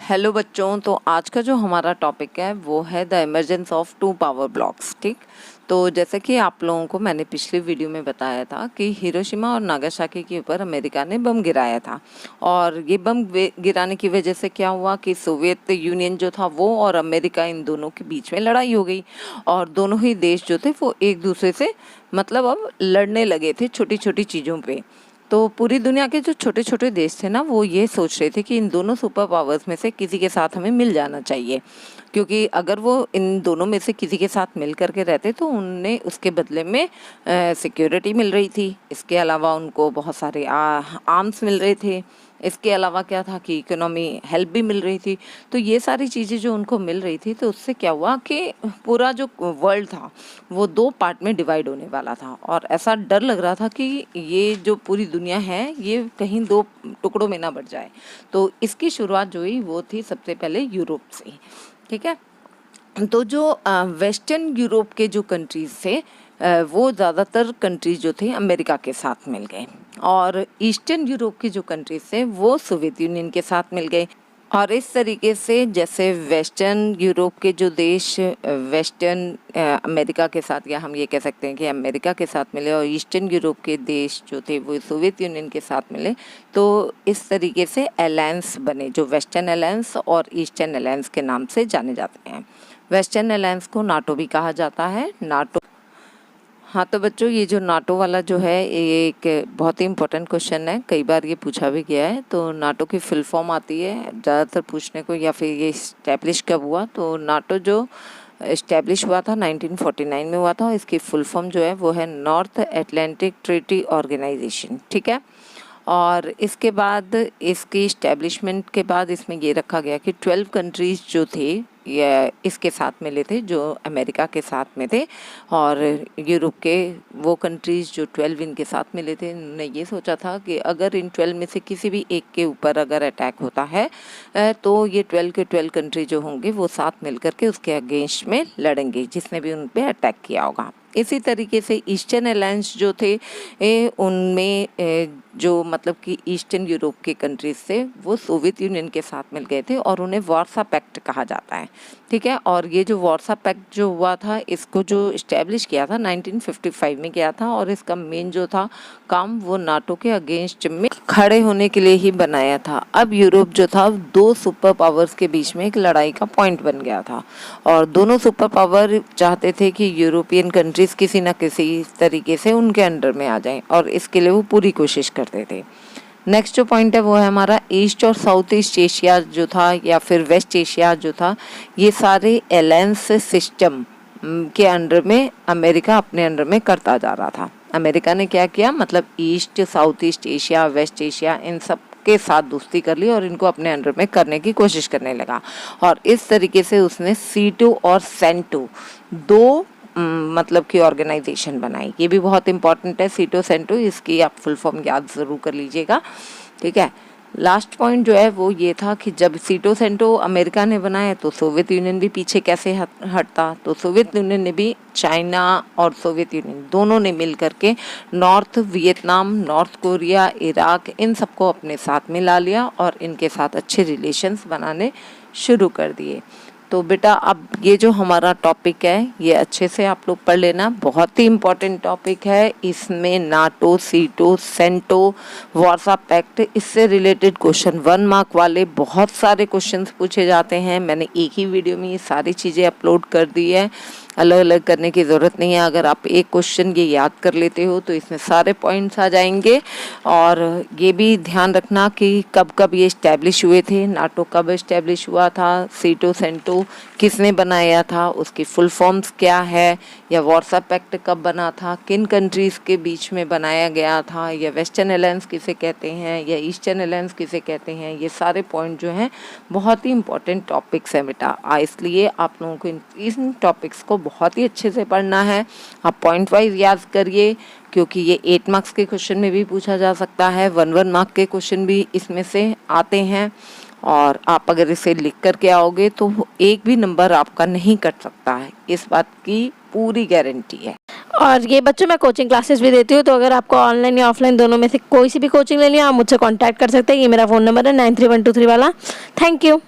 Hello बच्चों, तो आज का जो हमारा टॉपिक है वो है the emergence of two power blocs. ठीक, तो जैसे कि आप लोगों को मैंने पिछली वीडियो में बताया था कि हिरोशिमा और नागासाकी के ऊपर अमेरिका ने बम गिराया था, और ये बम गिराने की वजह से क्या हुआ कि सोवियत यूनियन जो था वो और अमेरिका, इन दोनों के बीच में लड़ाई हो गई, और दोनों ही देश जो थे वो एक दूसरे से मतलब अब लड़ने लगे थे छोटी छोटी चीज़ों पे। तो पूरी दुनिया के जो छोटे छोटे देश थे ना, वो ये सोच रहे थे कि इन दोनों सुपर पावर्स में से किसी के साथ हमें मिल जाना चाहिए, क्योंकि अगर वो इन दोनों में से किसी के साथ मिल करके रहते तो उन्हें उसके बदले में सिक्योरिटी मिल रही थी। इसके अलावा उनको बहुत सारे आर्म्स मिल रहे थे। इसके अलावा क्या था कि इकोनॉमी हेल्प भी मिल रही थी। तो ये सारी चीज़ें जो उनको मिल रही थी, तो उससे क्या हुआ कि पूरा जो वर्ल्ड था वो दो पार्ट में डिवाइड होने वाला था, और ऐसा डर लग रहा था कि ये जो पूरी दुनिया है ये कहीं दो टुकड़ों में ना बढ़ जाए। तो इसकी शुरुआत जो हुई वो थी सबसे पहले यूरोप से। ठीक है, तो जो वेस्टर्न यूरोप के जो कंट्रीज़ थे वो ज़्यादातर कंट्रीज जो थे अमेरिका के साथ मिल गए, और ईस्टर्न यूरोप के जो कंट्रीज थे वो सोवियत यूनियन के साथ मिल गए। और इस तरीके से जैसे वेस्टर्न यूरोप के जो देश वेस्टर्न अमेरिका के साथ, या हम ये कह सकते हैं कि अमेरिका के साथ मिले, और ईस्टर्न यूरोप के देश जो थे वो सोवियत यूनियन के साथ मिले, तो इस तरीके से अलायंस बने जो वेस्टर्न अलायंस और ईस्टर्न अलायंस के नाम से जाने जाते हैं। वेस्टर्न अलायंस को नाटो भी कहा जाता है। नाटो, हाँ तो बच्चों, ये जो नाटो वाला जो है ये एक बहुत ही इम्पोर्टेंट क्वेश्चन है, कई बार ये पूछा भी गया है। तो नाटो की फुल फॉर्म आती है ज़्यादातर पूछने को, या फिर ये इस्टेब्लिश कब हुआ। तो नाटो जो इस्टेब्लिश हुआ था 1949 में हुआ था। इसकी फुल फॉर्म जो है वो है नॉर्थ एटलांटिक ट्रीटी ऑर्गेनाइजेशन। ठीक है, और इसके बाद इसकी इस्टेब्लिशमेंट के बाद इसमें ये रखा गया कि 12 कंट्रीज़ जो थे ये इसके साथ मिले थे, जो अमेरिका के साथ में थे, और यूरोप के वो कंट्रीज़ जो 12 इनके साथ मिले थे, उन्होंने ये सोचा था कि अगर इन 12 में से किसी भी एक के ऊपर अगर अटैक होता है तो ये 12 के 12 कंट्री जो होंगे वो साथ मिल करके उसके अगेंस्ट में लड़ेंगे जिसने भी उन पर अटैक किया होगा। इसी तरीके से ईस्टर्न अलायंस जो थे उनमें जो मतलब कि ईस्टर्न यूरोप के कंट्रीज थे वो सोवियत यूनियन के साथ मिल गए थे, और उन्हें वार्सा पैक्ट कहा जाता है। ठीक है, और ये जो वार्सा पैक्ट जो हुआ था, इसको जो इस्टेब्लिश किया था 1955 में किया था, और इसका मेन जो था काम वो नाटो के अगेंस्ट में खड़े होने के लिए ही बनाया था। अब यूरोप जो था दो सुपर पावर्स के बीच में एक लड़ाई का पॉइंट बन गया था, और दोनों सुपर पावर चाहते थे कि यूरोपियन कंट्रीज किसी न किसी तरीके से उनके अंडर में आ जाएं, और इसके लिए वो पूरी कोशिश करते थे। नेक्स्ट जो पॉइंट है वो है हमारा ईस्ट और साउथ ईस्ट एशिया जो था, या फिर वेस्ट एशिया जो था, ये सारे अलायंस सिस्टम के अंडर में अमेरिका अपने अंडर में करता जा रहा था। अमेरिका ने क्या किया, मतलब east south east Asia west Asia इन सब के साथ दोस्ती कर ली और इनको अपने अंडर में करने की कोशिश करने लगा, और इस तरीके से उसने C2 और CENTO दो मतलब कि ऑर्गेनाइजेशन बनाई। ये भी बहुत इंपॉर्टेंट है, C2 CENTO, इसकी आप फुल फॉर्म याद ज़रूर कर लीजिएगा। ठीक है, लास्ट पॉइंट जो है वो ये था कि जब C2 CENTO अमेरिका ने बनाया तो सोवियत यूनियन भी पीछे कैसे हटता। तो सोवियत यूनियन ने भी, चाइना और सोवियत यूनियन दोनों ने मिल करके North Vietnam, North Korea, Iraq, इन सबको अपने साथ मिला लिया और इनके साथ अच्छे रिलेशंस बनाने शुरू कर दिए। तो बेटा अब ये जो हमारा टॉपिक है ये अच्छे से आप लोग पढ़ लेना, बहुत ही इम्पोर्टेंट टॉपिक है। इसमें NATO, C2 CENTO, Warsaw pact, इससे रिलेटेड क्वेश्चन 1 मार्क वाले बहुत सारे क्वेश्चंस पूछे जाते हैं। मैंने एक ही वीडियो में ये सारी चीज़ें अपलोड कर दी है, अलग अलग करने की ज़रूरत नहीं है। अगर आप एक क्वेश्चन ये याद कर लेते हो तो इसमें सारे पॉइंट्स आ जाएंगे। और ये भी ध्यान रखना कि कब कब ये इस्टेब्लिश हुए थे, नाटो कब इस्टेब्लिश हुआ था, C2 CENTO किसने बनाया था, उसकी फुल फॉर्म्स क्या है, या वार्सा पैक्ट कब बना था, किन कंट्रीज़ के बीच में बनाया गया था, या वेस्टर्न अलायंस किसे कहते हैं, या ईस्टर्न अलायंस किसे कहते हैं। ये सारे पॉइंट जो हैं बहुत ही इंपॉर्टेंट टॉपिक्स हैं बेटा, इसलिए आप लोगों को इन टॉपिक्स को बहुत ही अच्छे से पढ़ना है। आप पॉइंट वाइज याद करिए, क्योंकि ये 8 मार्क्स के क्वेश्चन में भी पूछा जा सकता है, 1 मार्क के क्वेश्चन भी इसमें से आते हैं, और आप अगर इसे लिख करके आओगे तो एक भी नंबर आपका नहीं कट सकता है, इस बात की पूरी गारंटी है। और ये बच्चों मैं कोचिंग क्लासेस भी देती हूँ, तो अगर आपको ऑनलाइन या ऑफलाइन दोनों में से कोई सी भी कोचिंग लेनी है आप मुझसे कांटेक्ट कर सकते हैं। ये मेरा फ़ोन नंबर है 931223 वाला। Thank you.